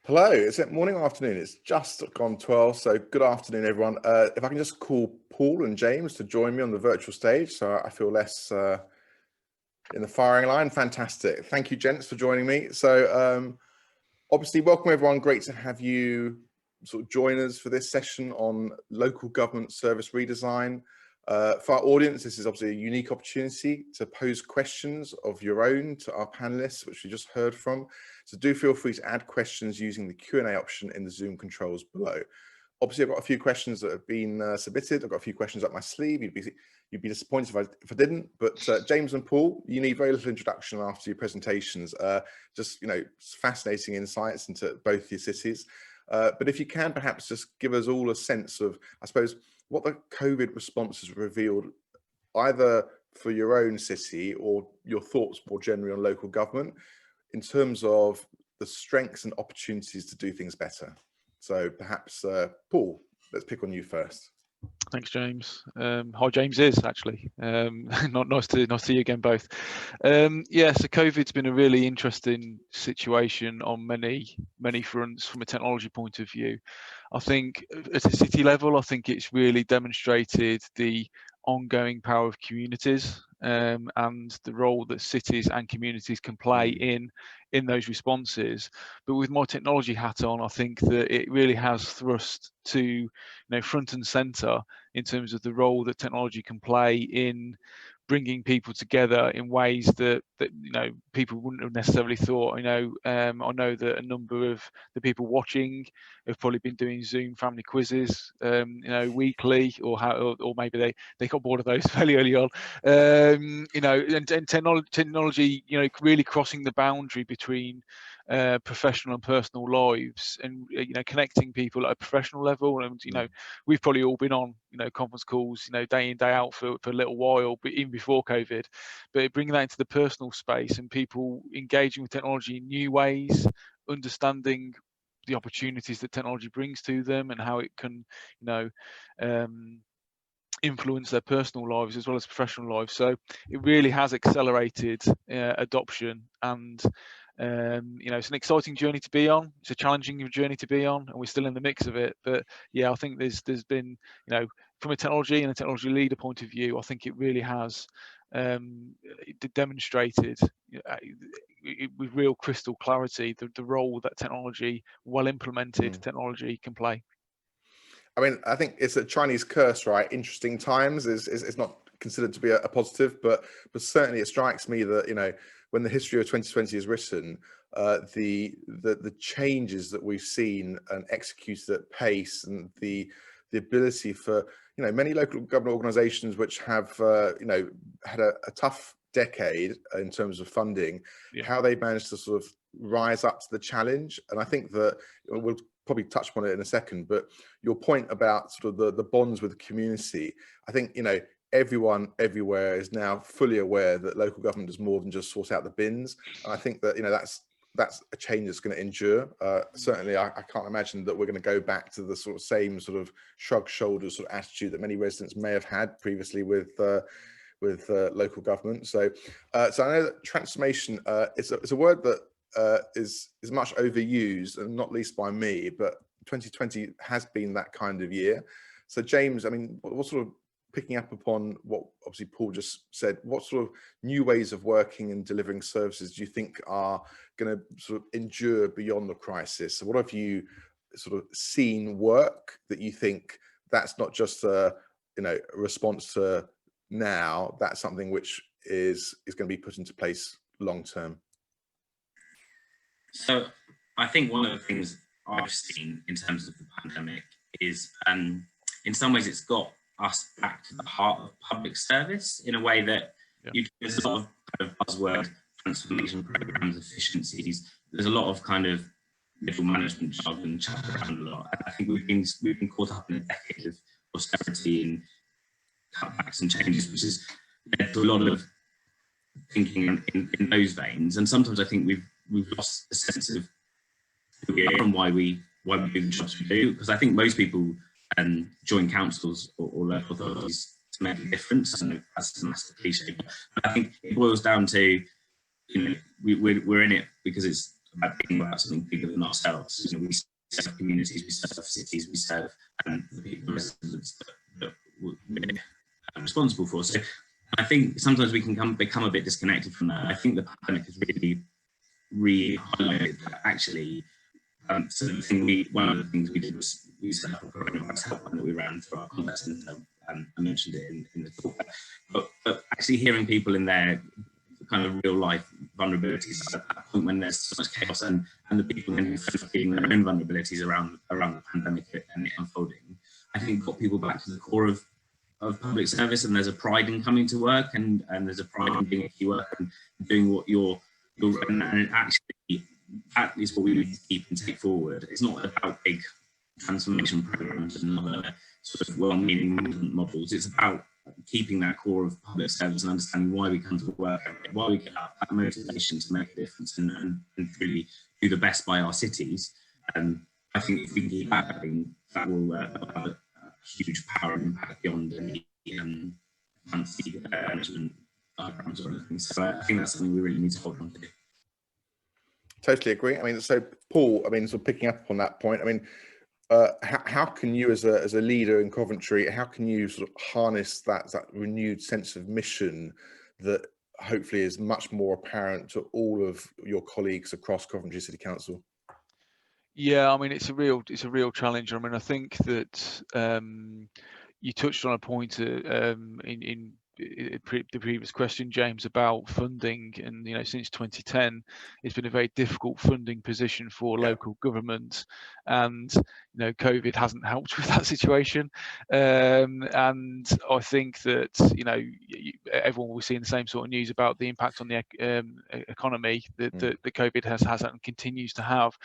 Hello, is it morning or afternoon? It's just gone 12, so good afternoon, everyone. If I can just call Paul and James to join me on the virtual stage, so I feel less in the firing line. Fantastic. Thank you, gents, for joining me. So obviously, welcome everyone. Great to have you sort of join us for this session on local government service redesign. For our audience, this is obviously a unique opportunity to pose questions of your own to our panelists, which we just heard from. So do feel free to add questions using the Q&A option in the Zoom controls below. Obviously, I've got a few questions that have been submitted. I've got a few questions up my sleeve. You'd be disappointed if I didn't. But James and Paul, you need very little introduction after your presentations. Just, fascinating insights into both your cities. But if you can perhaps just give us all a sense of, I suppose, what the COVID response has revealed, either for your own city or your thoughts more generally on local government, in terms of the strengths and opportunities to do things better. So perhaps, Paul, let's pick on you first. Thanks, James. Hi, James is actually. Nice to see you again, both. Yeah, so COVID's been a really interesting situation on many fronts from a technology point of view. I think at a city level, I think it's really demonstrated the ongoing power of communities and the role that cities and communities can play in those responses. But with my technology hat on, I think that it really has thrust to front and center in terms of the role that technology can play in bringing people together in ways that people wouldn't have necessarily thought. I know that a number of the people watching have probably been doing Zoom family quizzes, weekly, or maybe they got bored of those fairly early on. And technology, really crossing the boundary between professional and personal lives, and connecting people at a professional level. And we've probably all been on conference calls day in, day out for a little while, but even before COVID. But bringing that into the personal space and people engaging with technology in new ways, understanding the opportunities that technology brings to them and how it can influence their personal lives as well as professional lives. So it really has accelerated adoption, and it's an exciting journey to be on. It's a challenging journey to be on, and we're still in the mix of it. But yeah, I think there's been, from a technology and a technology leader point of view, I think it really has demonstrated with real crystal clarity the role that technology, well implemented technology, can play. I mean, I think it's a Chinese curse, right? Interesting times is not considered to be a positive, but certainly it strikes me that when the history of 2020 is written, the changes that we've seen and executed at pace, and the ability for many local government organisations which have had a tough decade in terms of funding, how they managed to sort of rise up to the challenge. And I think that we'll probably touch upon it in a second, but your point about sort of the bonds with the community, I think everyone everywhere is now fully aware that local government does more than just sort out the bins. And I think that that's a change that's going to endure. Certainly, I can't imagine that we're going to go back to the sort of same sort of shrug shoulders sort of attitude that many residents may have had previously with local government. So I know that transformation is a word that is much overused, and not least by me, but 2020 has been that kind of year. So James, I mean, what sort of, picking up upon what obviously Paul just said, what sort of new ways of working and delivering services do you think are going to sort of endure beyond the crisis? So what have you sort of seen work that you think that's not just a response to now, that's something which is going to be put into place long term? So I think one of the things I've seen in terms of the pandemic is, in some ways, it's got us back to the heart of public service in a way that there's a lot of kind of buzzword transformation programs, efficiencies. There's a lot of kind of middle management jargon chucked around a lot. And I think we've been caught up in a decade of austerity and cutbacks and changes, which has led to a lot of thinking in those veins. And sometimes I think we've lost a sense of who we are and why we do the jobs we do. Because I think most people join councils or local authorities to make a difference, and that's a massive cliche. But I think it boils down to we're in it because it's thinking about something bigger than ourselves. You know, we serve communities, we serve cities, we serve the people, residents that we're responsible for. So I think sometimes we can become a bit disconnected from that. I think the pandemic has really highlighted that actually. So one of the things we did was we set up a coronavirus helpline that we ran through our contact centre. I mentioned it in the talk, but actually hearing people in their kind of real life vulnerabilities at that point when there's so much chaos, and the people then feeling their own vulnerabilities around the pandemic and it unfolding, I think got people back to the core of public service, and there's a pride in coming to work, and there's a pride in being a key worker and doing what you're and actually that is what we need to keep and take forward. It's not about big transformation programs and other sort of well-meaning management models. It's about keeping that core of public service and understanding why we come to work, why we get that motivation to make a difference and really do the best by our cities. I think if we can keep that going, that will have a huge power and impact beyond any fancy management diagrams or anything. So I think that's something we really need to hold on to. Totally agree. I mean, so Paul, I mean, sort of picking up on that point, I mean, how can you as a leader in Coventry, how can you sort of harness that renewed sense of mission that hopefully is much more apparent to all of your colleagues across Coventry City Council? Yeah, I mean, it's a real challenge. I mean, I think that you touched on a point in the previous question, James, about funding, and since 2010 it's been a very difficult funding position for local government, and COVID hasn't helped with that situation, and I think that everyone will be seeing the same sort of news about the impact on the economy that COVID has and continues to have.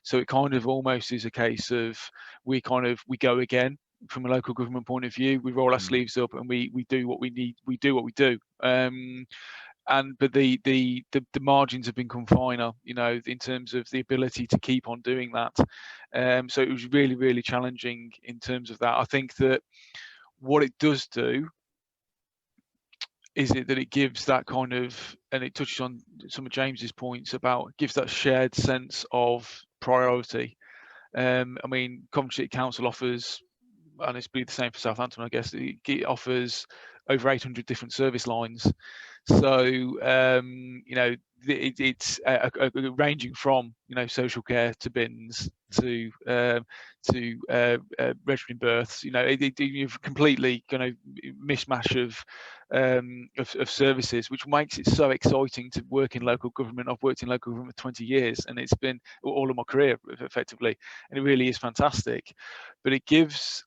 So it kind of almost is a case of we go again. From a local government point of view, we roll our sleeves up and we do what we need. We do what we do. But the margins have become finer, in terms of the ability to keep on doing that. So it was really challenging in terms of that. I think that what it does do is that it gives that kind of, and it touches on some of James's points about, gives that shared sense of priority. I mean, Coventry City Council offers, and it's been the same for Southampton, I guess, it offers over 800 different service lines. So, it's ranging from, social care to bins to registering births. You've completely mishmash of services, which makes it so exciting to work in local government. I've worked in local government for 20 years, and it's been all of my career effectively, and it really is fantastic. But it gives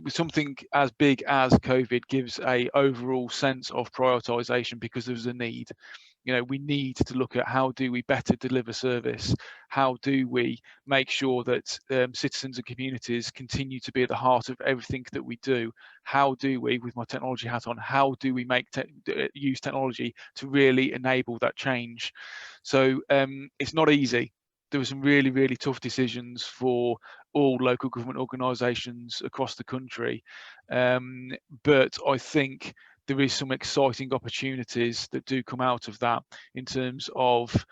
something as big as COVID gives a overall sense of prioritization, because there's a need. We need to look at how do we better deliver service, how do we make sure that citizens and communities continue to be at the heart of everything that we do, how do we, with my technology hat on, how do we use technology to really enable that change. So it's not easy. There were some really tough decisions for all local government organisations across the country, but I think there is some exciting opportunities that do come out of that, in terms of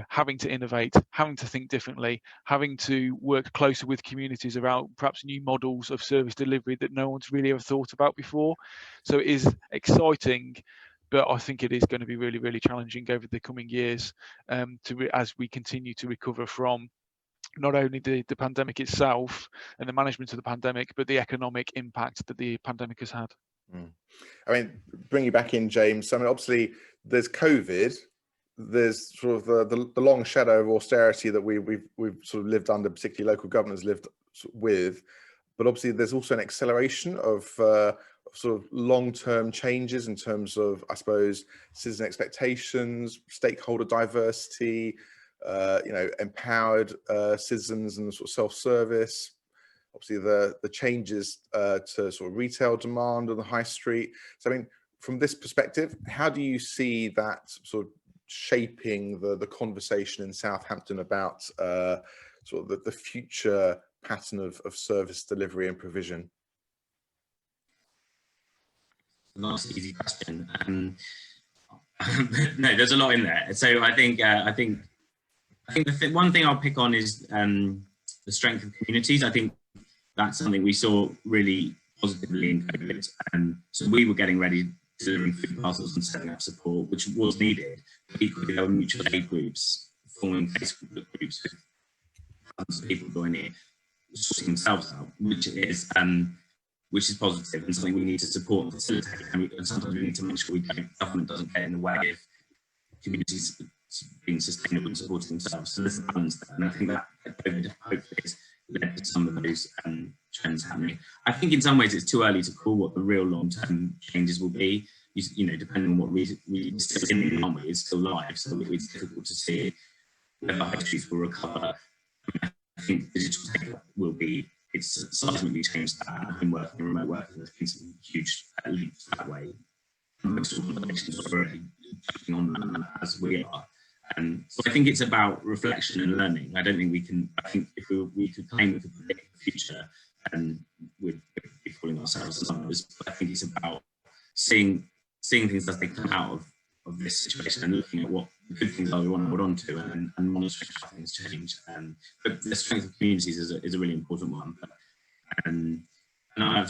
having to innovate, having to think differently, having to work closer with communities around perhaps new models of service delivery that no one's really ever thought about before. So it is exciting, but I think it is going to be really challenging over the coming years, as we continue to recover from not only the pandemic itself and the management of the pandemic, but the economic impact that the pandemic has had. I mean, bring you back in, James. I mean, obviously there's COVID, there's sort of the long shadow of austerity that we've sort of lived under, particularly local governments lived with, but obviously there's also an acceleration of sort of long-term changes in terms of, I suppose, citizen expectations, stakeholder diversity, empowered citizens and sort of self-service. Obviously, the changes to sort of retail demand on the high street. So, I mean, from this perspective, how do you see that sort of shaping the conversation in Southampton about sort of the future pattern of service delivery and provision? Nice, easy question. No, there's a lot in there. So I think I think one thing I'll pick on is the strength of communities. I think that's something we saw really positively in COVID. So we were getting ready, delivering food parcels and setting up support, which was needed. But equally, there were mutual aid groups, forming Facebook groups with thousands of people joining, sorting themselves out, which is positive and something we need to support and facilitate. And sometimes we need to make sure government doesn't get in the way of communities being sustainable and supporting themselves. So there's a balance there, and I think that COVID hopefully has led to some of those trends happening. I think in some ways it's too early to call what the real long-term changes will be. You know, depending on what we're still in, aren't we? It's still live, so it's difficult to see whether high streets will recover. I think digital tech will be, it's seismically changed that, and home working and remote working, there's been some huge leaps that way. Most organisations are already jumping on that as we are. So I think it's about reflection and learning. I don't think we can, I think if we could claim we could predict the future, and we'd be fooling ourselves as numbers, but I think it's about seeing things as they come out of this situation and looking at what the good things are we want to hold on to, and monitoring how things change. But the strength of communities is a really important one. And I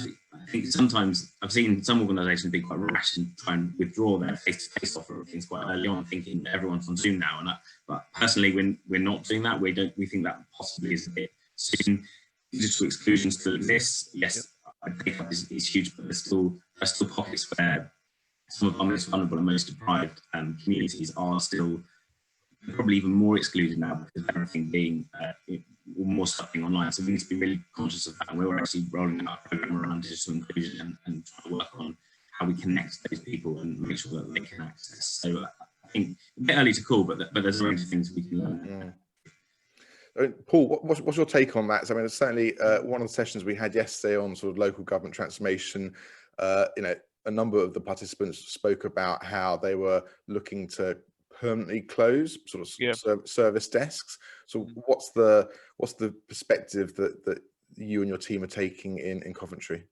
think sometimes I've seen some organisations be quite rash and try and withdraw their face-to-face offer of things quite early on, thinking that everyone's on Zoom now. But personally, we're not doing that. We think that possibly is a bit soon. Digital exclusion still exists. Yes, I think that is huge, but there's still pockets where some of our most vulnerable and most deprived communities are still probably even more excluded now because of everything being more stuff being online. So we need to be really conscious of that. And we're actually rolling out a program around digital inclusion and trying to work on how we connect those people and make sure that they can access. So I think a bit early to call, but there's a range of things we can learn. Paul, what's your take on that? So, I mean, it's certainly one of the sessions we had yesterday on sort of local government transformation. You know, a number of the participants spoke about how they were looking to permanently close sort of service desks. So, what's the perspective that you and your team are taking in Coventry?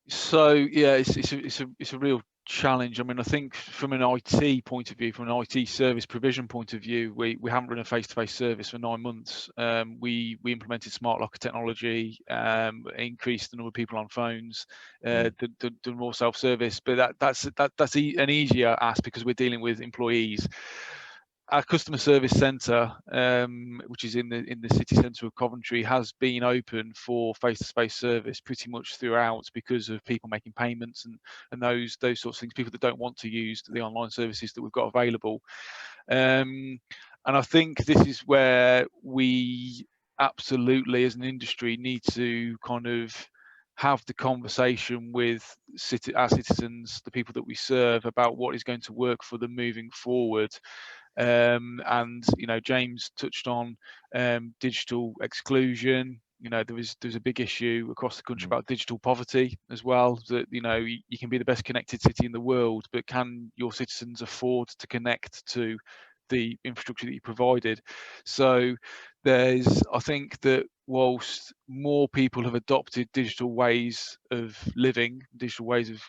So yeah, it's a real challenge. I mean, I think from an IT point of view, from an IT service provision point of view, we haven't run a face-to-face service for 9 months. We implemented smart locker technology, increased the number of people on phones, done more self-service. But that's an easier ask because we're dealing with employees. Our customer service centre, which is in the city centre of Coventry, has been open for face-to-face service pretty much throughout because of people making payments and those sorts of things. People that don't want to use the online services that we've got available, and I think this is where we absolutely, as an industry, need to kind of have the conversation with our citizens, the people that we serve, about what is going to work for them moving forward. And you know, James touched on digital exclusion. You know, there's a big issue across the country about digital poverty as well. That, you know, you can be the best connected city in the world, but can your citizens afford to connect to the infrastructure that you provided? So I think that whilst more people have adopted digital ways of living, digital ways of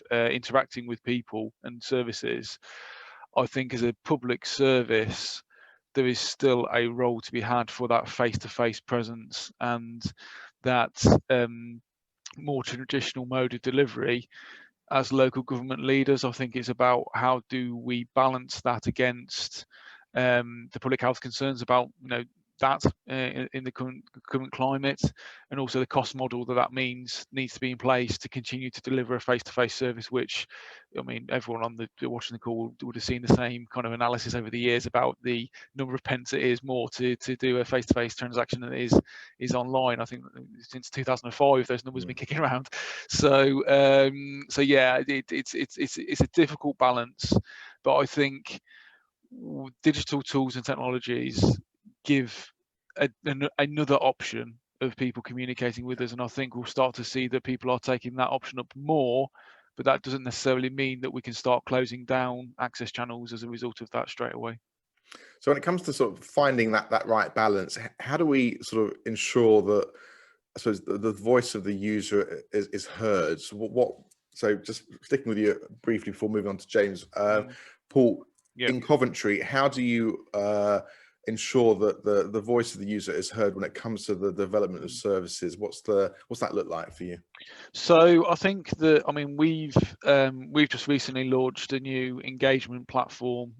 interacting with people and services, I think as a public service, there is still a role to be had for that face-to-face presence, and that more traditional mode of delivery. As local government leaders, I think it's about how do we balance that against the public health concerns about, you know, that in the current climate, and also the cost model that means needs to be in place to continue to deliver a face-to-face service, which, I mean, everyone watching the call would have seen the same kind of analysis over the years about the number of pence it is more to do a face-to-face transaction than it is online. I think since 2005 those numbers have been kicking around. So yeah, it's a difficult balance, but I think digital tools and technologies give another option of people communicating with us, and I think we'll start to see that people are taking that option up more, but that doesn't necessarily mean that we can start closing down access channels as a result of that straight away. So when it comes to sort of finding that right balance, how do we sort of ensure that, I suppose, the voice of the user is heard? So just sticking with you briefly before moving on to James, Paul, in Coventry, how do you ensure that the voice of the user is heard when it comes to the development of services? What's that look like for you? So I think that, I mean, we've just recently launched a new engagement platform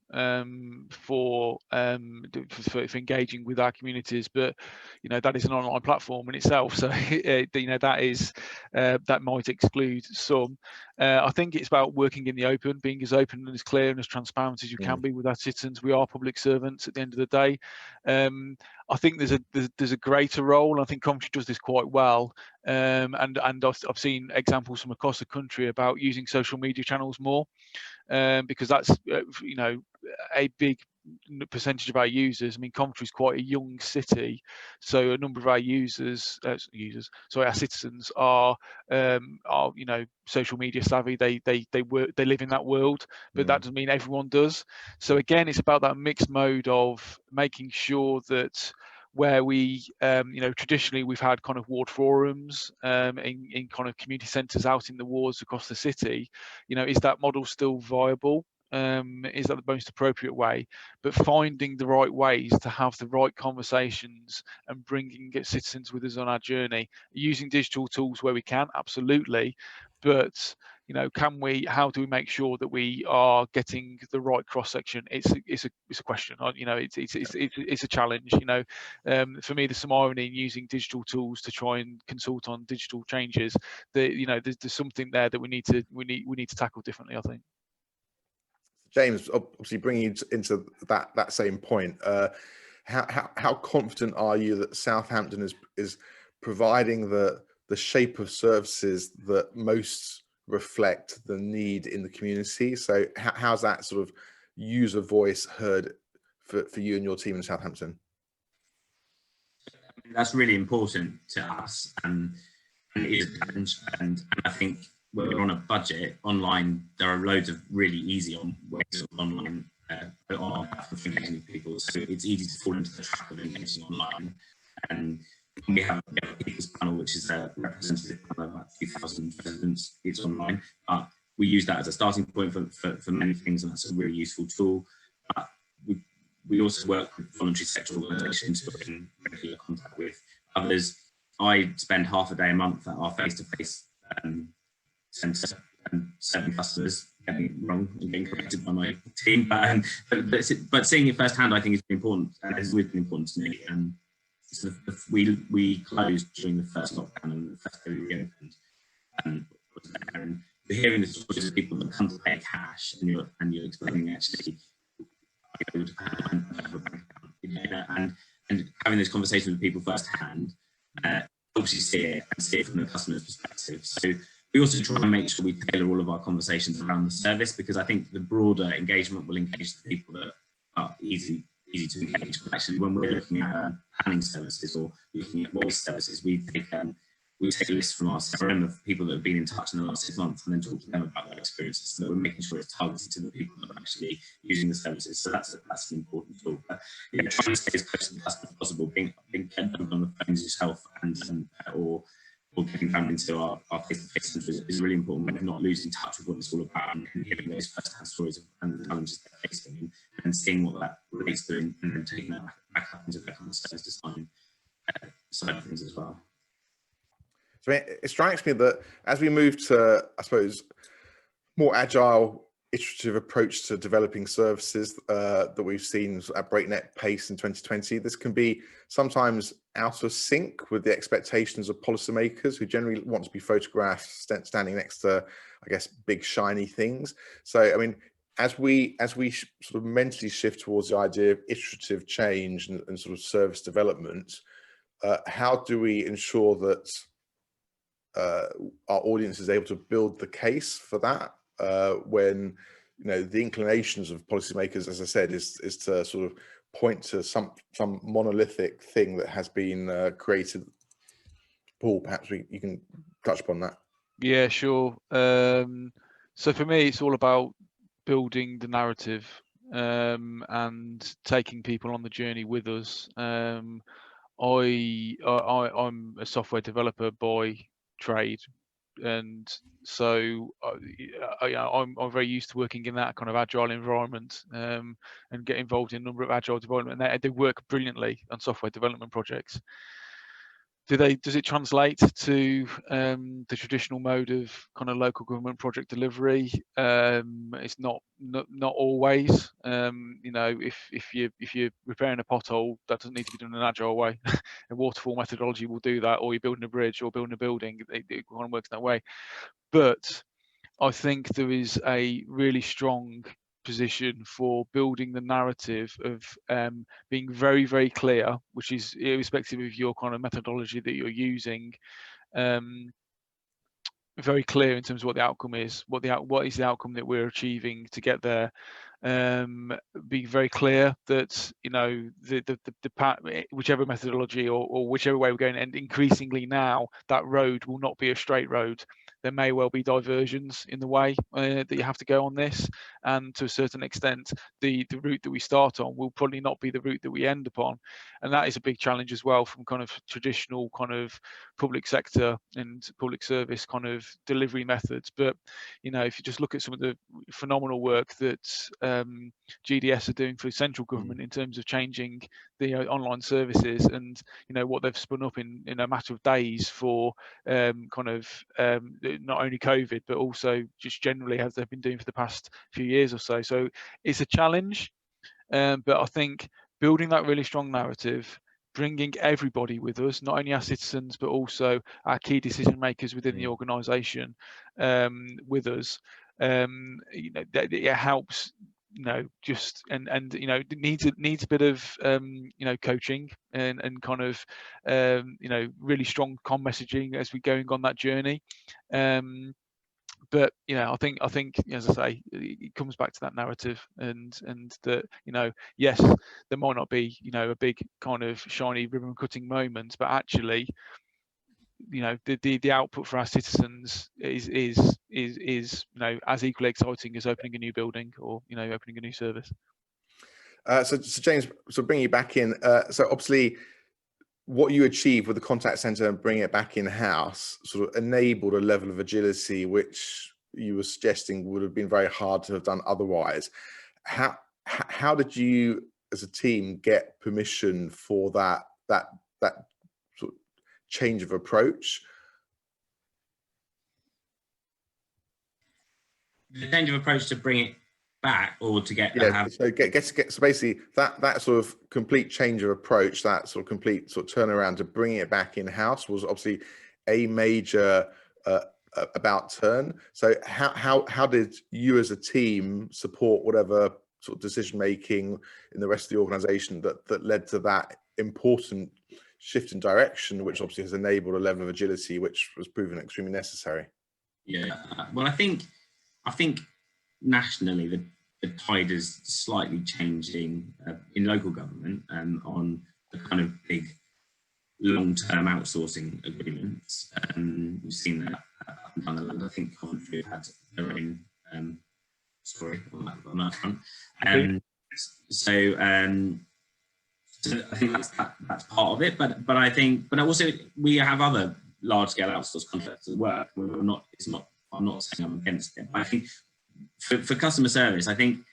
for engaging with our communities, but that is an online platform in itself, so that might exclude some. I think it's about working in the open, being as open and as clear and as transparent as you can be with our citizens. We are public servants at the end of the day. I think there's a greater role. I think Coventry does this quite well, and I've seen examples from across the country about using social media channels more, because that's a big percentage of our users. I mean, Coventry is quite a young city, so a number of our our citizens are social media savvy. They live in that world, but that doesn't mean everyone does. So again, it's about that mixed mode of making sure that where we traditionally we've had kind of ward forums in kind of community centres out in the wards across the city. Is that model still viable? Is that the most appropriate way? But finding the right ways to have the right conversations and bringing citizens with us on our journey, using digital tools where we can, absolutely, but how do we make sure that we are getting the right cross section? It's a question. It's a challenge. For me, there's some irony in using digital tools to try and consult on digital changes. There's something there that we need to tackle differently, I think. James, obviously bringing you into that same point, how confident are you that Southampton is providing the shape of services that most reflect the need in the community? So how's that sort of user voice heard for you and your team in Southampton? That's really important to us, and it is a challenge, and I think we're on a budget online. There are loads of really easy ways of online for engaging with people, so it's easy to fall into the trap of engaging online. And we have a people's panel, which is a representative panel of about 2,000 residents. It's online, but we use that as a starting point for many things, and that's a really useful tool. But we also work with voluntary sector organisations who are in regular contact with others. I spend half a day a month at our face-to-face centre and serving customers. Getting it wrong and getting corrected by my team, but seeing it firsthand, I think, is really important, and has always been important to me. So we closed during the first lockdown, and the first day we reopened, and we're hearing the stories of people that come to pay cash, and you're explaining actually I go to have a bank account, and having this conversation with people firsthand helps you see it from the customer's perspective. So we also try and make sure we tailor all of our conversations around the service, because I think the broader engagement will engage the people that are easy to engage. But actually, when we're looking at planning services or looking at voice services, we take a list from our CRM of people that have been in touch in the last 6 months, and then talk to them about their experiences, so that we're making sure it's targeted to the people that are actually using the services. So that's an important tool. But trying to stay as close to the customer as possible, being on the phones yourself, or getting down into our face-to-face centres is really important. We're not losing touch with what it's all about, and hearing those first-hand stories and the challenges they're facing, and seeing what that relates to, and then taking that back up into the kind of service design side of things as well. So it strikes me that as we move to, I suppose, more agile, iterative approach to developing services that we've seen at breakneck pace in 2020, this can be sometimes out of sync with the expectations of policymakers, who generally want to be photographed standing next to, I guess, big shiny things. So, I mean, as we sort of mentally shift towards the idea of iterative change and sort of service development, how do we ensure that our audience is able to build the case for that when the inclinations of policymakers, as I said, is to sort of point to some monolithic thing that has been created? Paul, perhaps you can touch upon that. Yeah, sure. So for me, it's all about building the narrative and taking people on the journey with us. I'm a software developer by trade, and so I'm very used to working in that kind of agile environment, and get involved in a number of agile development. And they work brilliantly on software development projects. Does it translate to the traditional mode of kind of local government project delivery? It's not always. If you're repairing a pothole, that doesn't need to be done in an agile way. A waterfall methodology will do that, or you're building a bridge or building a building. It kind of works that way. But I think there is a really strong position for building the narrative of being very, very clear, which is irrespective of your kind of methodology that you're using, very clear in terms of what the outcome is, what is the outcome that we're achieving to get there. Be very clear that the whichever methodology or whichever way we're going, and increasingly now that road will not be a straight road. There may well be diversions in the way that you have to go on this, and to a certain extent the route that we start on will probably not be the route that we end upon, and that is a big challenge as well from kind of traditional kind of public sector and public service kind of delivery methods. But if you just look at some of the phenomenal work that GDS are doing for central government in terms of changing the online services, and what they've spun up in a matter of days for not only COVID but also just generally as they've been doing for the past few years or so. So it's a challenge, but I think building that really strong narrative, bringing everybody with us, not only our citizens but also our key decision makers within the organisation with us. It helps. It needs a bit of coaching and kind of really strong messaging as we're going on that journey. But I think as I say, it comes back to that narrative, and that yes, there might not be a big kind of shiny ribbon cutting moment, but actually the output for our citizens is as equally exciting as opening a new building or opening a new service. So James, so bringing you back in, so obviously what you achieved with the contact center and bringing it back in-house sort of enabled a level of agility which you were suggesting would have been very hard to have done otherwise. How did you as a team get permission for that sort of change of approach? The change of approach to bring it back, or to get so basically that sort of complete change of approach, that sort of complete sort of turnaround to bringing it back in-house was obviously a major about turn. So how did you as a team support whatever sort of decision making in the rest of the organization that led to that important shift in direction, which obviously has enabled a level of agility which was proven extremely necessary? Well, I think nationally the tide is slightly changing in local government on the kind of big long-term outsourcing agreements. We've seen that up and down the land. I think Coventry have had their own story on that front. So I think that's part of it. But also we have other large-scale outsourced contracts at work. I'm not saying I'm against it, but I think for customer service, I think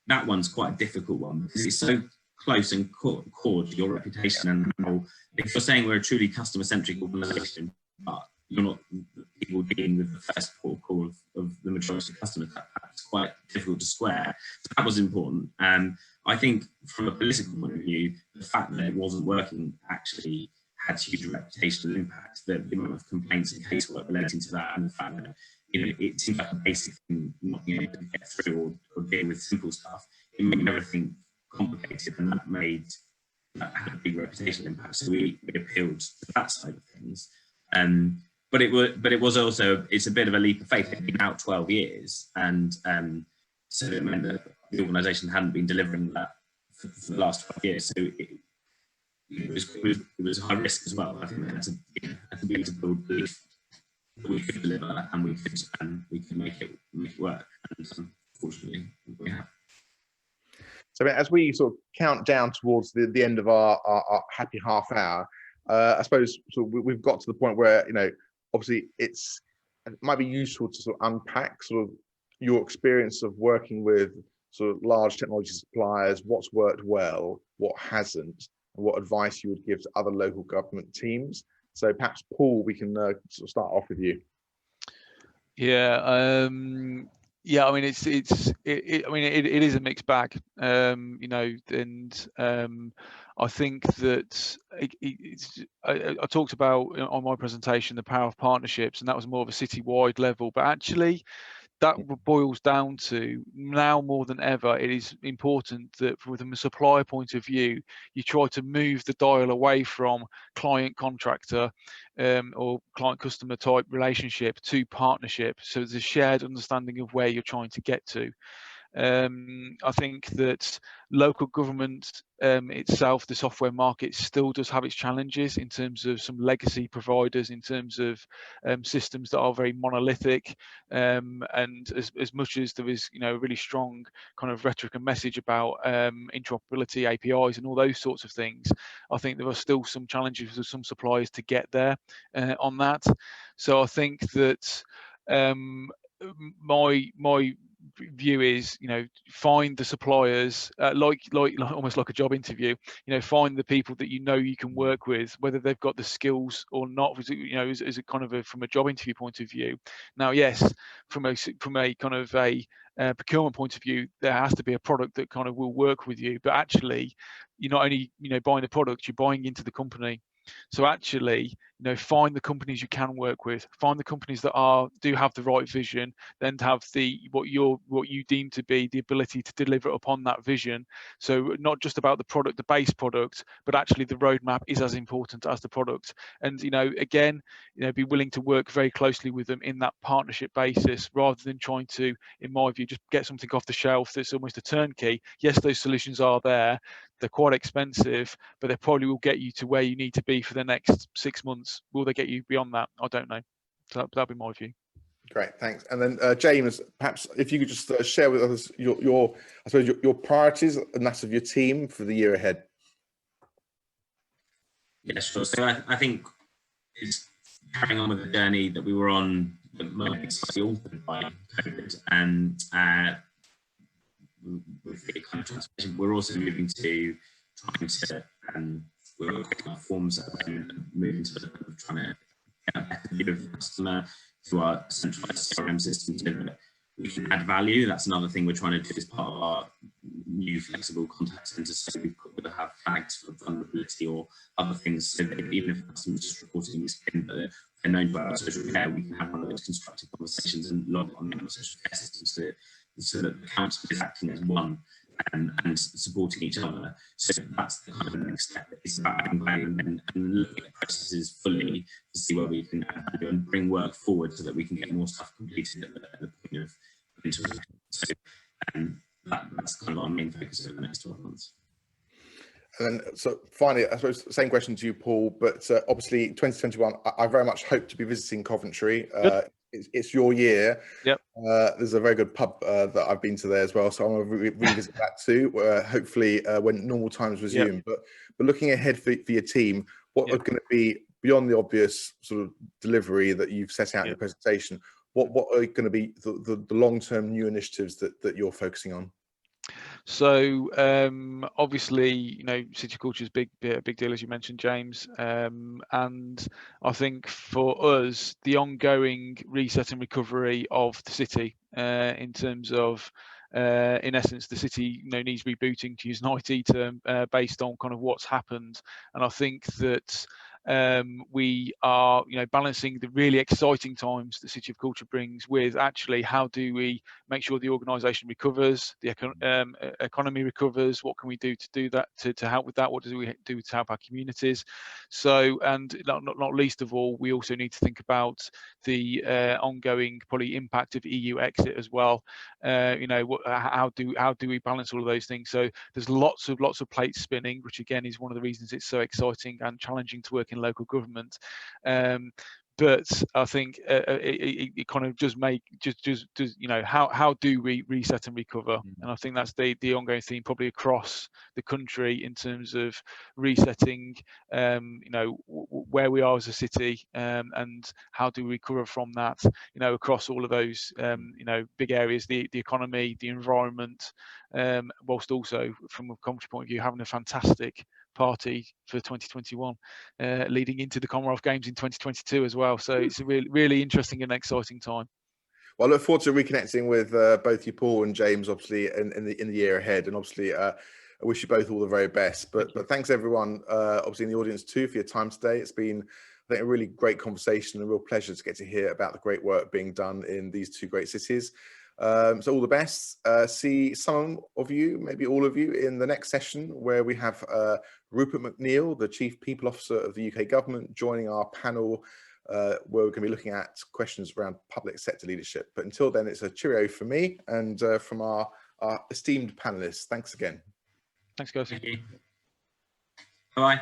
that one's quite a difficult one because it's so close and core to your reputation. And if you're saying we're a truly customer-centric organisation, but you're not people dealing with the first port of call of the majority of customers, that's quite difficult to square. So that was important. I think from a political point of view, the fact that it wasn't working actually had huge reputational impact. The amount of complaints and casework relating to that, and the fact that it seems like a basic thing not being able to get through or deal with simple stuff. It made everything complicated, and that had a big reputational impact. So we appealed to that side of things. But it was also, it's a bit of a leap of faith. It's been out 12 years, and so it meant that the organisation hadn't been delivering that for the last 12 years. So it was high risk as well. I think we had to be able to build belief that we could deliver and we could make it work. And unfortunately, we have. So as we sort of count down towards the end of our happy half hour, I suppose we've got to the point where obviously it's it might be useful to sort of unpack sort of your experience of working with sort of large technology suppliers, what's worked well, what hasn't, and what advice you would give to other local government teams. So perhaps, Paul, we can sort of start off with you. Yeah, yeah. I mean, it is a mixed bag, you know, and I think that I talked about on my presentation the power of partnerships, and that was more of a citywide level, but actually that boils down to, now more than ever, it is important that from a supplier point of view, you try to move the dial away from client contractor or client customer type relationship to partnership. So there's a shared understanding of where you're trying to get to. I think that local government itself, the software market, still does have its challenges in terms of some legacy providers, in terms of systems that are very monolithic, and as much as there is, you know, a really strong kind of rhetoric and message about interoperability, APIs, and all those sorts of things, I think there are still some challenges with some suppliers to get there on that. So I think that my view is, you know, find the suppliers, like almost like a job interview, you know, find the people that you know you can work with, whether they've got the skills or not, you know, as a kind of from a job interview point of view. Now, yes, from a kind of a procurement point of view, there has to be a product that kind of will work with you, but actually you're not only, you know, buying the product, you're buying into the company. So actually, you know, find the companies you can work with, find the companies that do have the right vision, then to have what you deem to be the ability to deliver upon that vision. So not just about the product, the base product, but actually the roadmap is as important as the product. And, you know, again, you know, be willing to work very closely with them in that partnership basis, rather than trying to, in my view, just get something off the shelf that's almost a turnkey. Yes, those solutions are there. They're quite expensive, but they probably will get you to where you need to be for the next 6 months. Will they get you beyond that? I don't know. So that'll be my view. Great, thanks. And then James, perhaps if you could just share with us your I suppose your priorities and that of your team for the year ahead. Yeah, sure. So I think it's carrying on with the journey that we were on, that might be slightly altered by COVID, and with the kind of transformation, we're also moving to trying to, we're creating forms at the moment, moving to the kind of trying to get a better view of the customer through our centralized CRM system, so that we can add value. That's another thing we're trying to do as part of our new flexible contact center. So we've got to have flags for vulnerability or other things, so that even if the customer's just reporting this in, but they're known by our social care, we can have one of those constructive conversations and log on the social care system, so that the council is acting as one and supporting each other. So that's the kind of next step. It's about adding value and looking at processes fully to see where we can add value and bring work forward, so that we can get more stuff completed at the point of integration. So that's kind of our main focus over the next 12 months. And then, so finally, I suppose the same question to you, Paul, but obviously 2021, I very much hope to be visiting Coventry. It's your year. Yep. There's a very good pub that I've been to there as well, so I'm going to revisit that too, hopefully when normal times resume. Yep. But looking ahead for your team, what are going to be, beyond the obvious sort of delivery that you've set out in your presentation, what are going to be the long-term new initiatives that you're focusing on? So obviously, you know, city culture is a big deal, as you mentioned, James. And I think for us, the ongoing reset and recovery of the city, in terms of, in essence, the city, you know, needs rebooting, to use an IT term, based on kind of what's happened. And I think that we are, you know, balancing the really exciting times the City of Culture brings with actually how do we make sure the organisation recovers, the economy recovers, what can we do to do that, to help with that, what do we do to help our communities. So, and not least of all, we also need to think about the ongoing probably impact of EU exit as well. You know, how do we balance all of those things? So there's lots of plates spinning, which again is one of the reasons it's so exciting and challenging to work in local government. but I think it kind of does you know, how do we reset and recover? And I think that's the ongoing theme probably across the country in terms of resetting, you know, where we are as a city, and how do we recover from that, you know, across all of those, you know, big areas, the economy, the environment, whilst also from a commentary point of view having a fantastic party for 2021, leading into the Commonwealth Games in 2022 as well. So it's a really interesting and exciting time. Well, I look forward to reconnecting with both you, Paul and James, obviously in the year ahead, and obviously I wish you both all the very best. But thanks everyone, obviously in the audience too, for your time today. It's been, I think, a really great conversation, and a real pleasure to get to hear about the great work being done in these two great cities. So all the best. See some of you, maybe all of you, in the next session, where we have Rupert McNeill, the Chief People Officer of the UK Government, joining our panel, where we're going to be looking at questions around public sector leadership. But until then, it's a cheerio from me and from our esteemed panelists. Thanks again. Thanks, guys. Thank you. Bye.